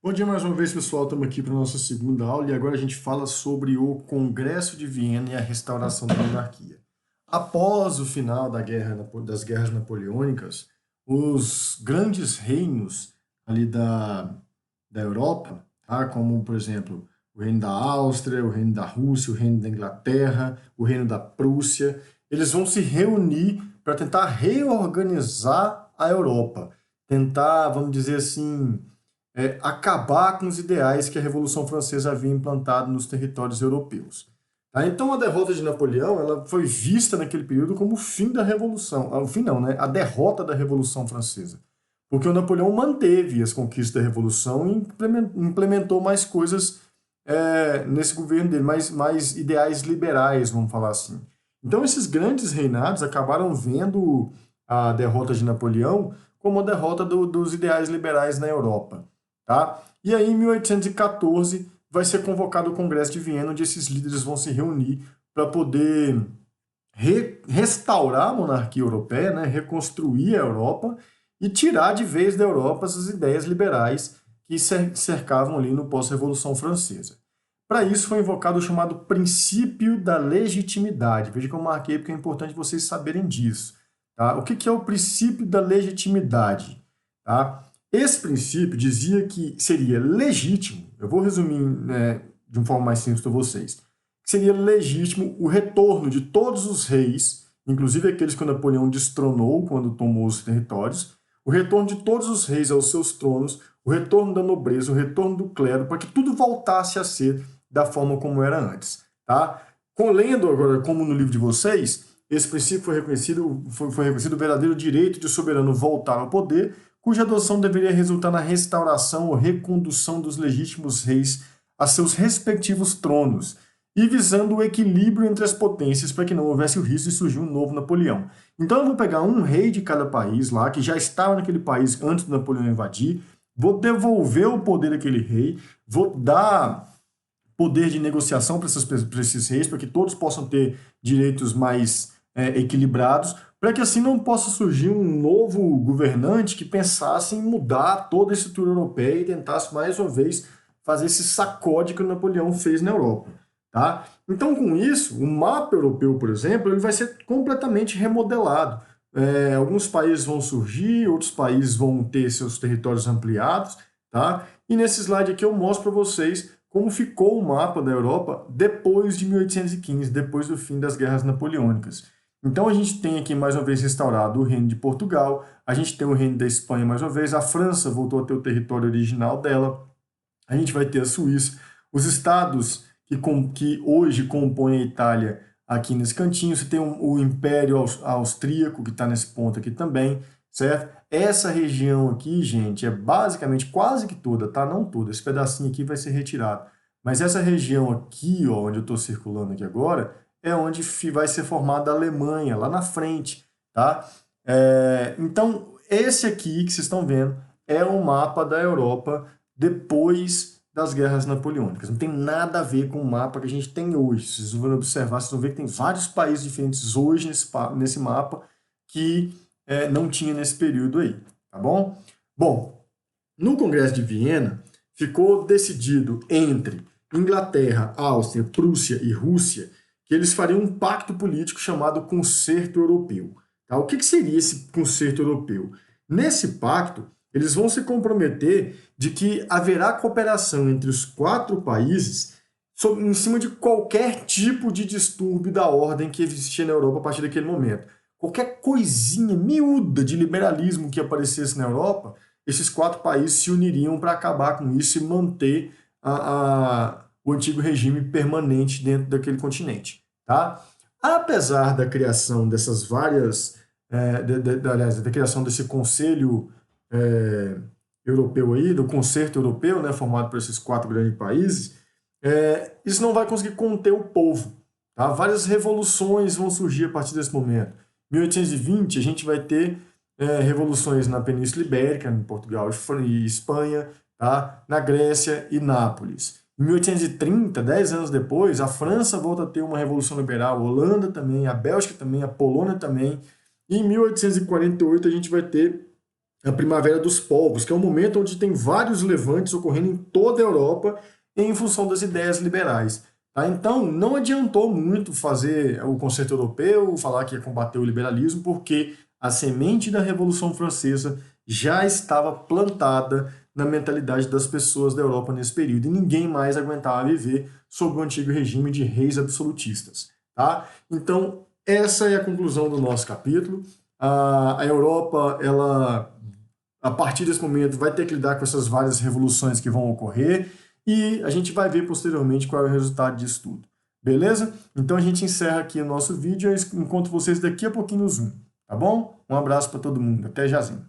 Bom dia mais uma vez, pessoal. Estamos aqui para a nossa segunda aula e agora a gente fala sobre o Congresso de Viena e a restauração da monarquia. Após o final das guerras napoleônicas, os grandes reinos ali da Europa, tá? Como, por exemplo, o reino da Áustria, o reino da Rússia, o reino da Inglaterra, o reino da Prússia, eles vão se reunir para tentar reorganizar a Europa, tentar, vamos dizer assim, acabar com os ideais que a Revolução Francesa havia implantado nos territórios europeus. Tá? Então, a derrota de Napoleão ela foi vista naquele período como o fim da Revolução. O fim não, né? A derrota da Revolução Francesa. Porque o Napoleão manteve as conquistas da Revolução e implementou mais coisas nesse governo dele, mais ideais liberais, vamos falar assim. Então, esses grandes reinados acabaram vendo a derrota de Napoleão como a derrota dos ideais liberais na Europa. Tá? E aí, em 1814, vai ser convocado o Congresso de Viena, onde esses líderes vão se reunir para poder restaurar a monarquia europeia, né? Reconstruir a Europa e tirar de vez da Europa essas ideias liberais que cercavam ali no pós-Revolução Francesa. Para isso foi invocado o chamado princípio da legitimidade. Veja que eu marquei porque é importante vocês saberem disso. Tá? O que é o princípio da legitimidade? Tá? Esse princípio dizia que seria legítimo, eu vou resumir de uma forma mais simples para vocês, que seria legítimo o retorno de todos os reis, inclusive aqueles que o Napoleão destronou quando tomou os territórios, o retorno de todos os reis aos seus tronos, o retorno da nobreza, o retorno do clero, para que tudo voltasse a ser da forma como era antes. Tá? Lendo agora, como no livro de vocês, esse princípio foi reconhecido o verdadeiro direito de o soberano voltar ao poder, cuja adoção deveria resultar na restauração ou recondução dos legítimos reis a seus respectivos tronos, e visando o equilíbrio entre as potências para que não houvesse o risco de surgir um novo Napoleão. Então eu vou pegar um rei de cada país lá, que já estava naquele país antes do Napoleão invadir, vou devolver o poder daquele rei, vou dar poder de negociação para esses reis, para que todos possam ter direitos mais equilibrados, para que assim não possa surgir um novo governante que pensasse em mudar toda a estrutura europeia e tentasse mais uma vez fazer esse sacode que o Napoleão fez na Europa. Tá? Então, com isso, o mapa europeu, por exemplo, ele vai ser completamente remodelado. Alguns países vão surgir, outros países vão ter seus territórios ampliados. Tá? E nesse slide aqui eu mostro para vocês como ficou o mapa da Europa depois de 1815, depois do fim das guerras napoleônicas. Então a gente tem aqui mais uma vez restaurado o reino de Portugal, a gente tem o reino da Espanha mais uma vez, a França voltou a ter o território original dela, a gente vai ter a Suíça, os estados que hoje compõem a Itália aqui nesse cantinho, você tem o Império Austríaco que está nesse ponto aqui também, certo? Essa região aqui, gente, é basicamente quase que toda, tá? Não toda, esse pedacinho aqui vai ser retirado, mas essa região aqui, ó, onde eu estou circulando aqui agora, é onde vai ser formada a Alemanha, lá na frente, tá? Então, esse aqui que vocês estão vendo é o mapa da Europa depois das guerras napoleônicas. Não tem nada a ver com o mapa que a gente tem hoje. Vocês vão observar, vocês vão ver que tem vários países diferentes hoje nesse mapa que não tinha nesse período aí, tá bom? Bom, no Congresso de Viena ficou decidido entre Inglaterra, Áustria, Prússia e Rússia que eles fariam um pacto político chamado Concerto Europeu. Tá? O que seria esse Concerto Europeu? Nesse pacto, eles vão se comprometer de que haverá cooperação entre os 4 países em cima de qualquer tipo de distúrbio da ordem que existia na Europa a partir daquele momento. Qualquer coisinha miúda de liberalismo que aparecesse na Europa, esses 4 países se uniriam para acabar com isso e manter o antigo regime permanente dentro daquele continente. Tá? Apesar da criação dessas várias, aliás, da criação desse Conselho Europeu aí, do Concerto Europeu, né, formado por esses 4 grandes países, isso não vai conseguir conter o povo. Tá? Várias revoluções vão surgir a partir desse momento. Em 1820, a gente vai ter revoluções na Península Ibérica, em Portugal e Espanha, tá? Na Grécia e Nápoles. Em 1830, 10 anos depois, a França volta a ter uma revolução liberal, a Holanda também, a Bélgica também, a Polônia também. E em 1848 a gente vai ter a Primavera dos Povos, que é um momento onde tem vários levantes ocorrendo em toda a Europa em função das ideias liberais. Tá? Então, não adiantou muito fazer o Concerto Europeu, falar que ia combater o liberalismo, porque a semente da Revolução Francesa já estava plantada na mentalidade das pessoas da Europa nesse período, e ninguém mais aguentava viver sob o antigo regime de reis absolutistas. Tá? Então, essa é a conclusão do nosso capítulo. A Europa, ela, a partir desse momento, vai ter que lidar com essas várias revoluções que vão ocorrer, e a gente vai ver posteriormente qual é o resultado disso tudo. Beleza? Então a gente encerra aqui o nosso vídeo, eu encontro vocês daqui a pouquinho no Zoom, tá bom? Um abraço para todo mundo, até jazinho.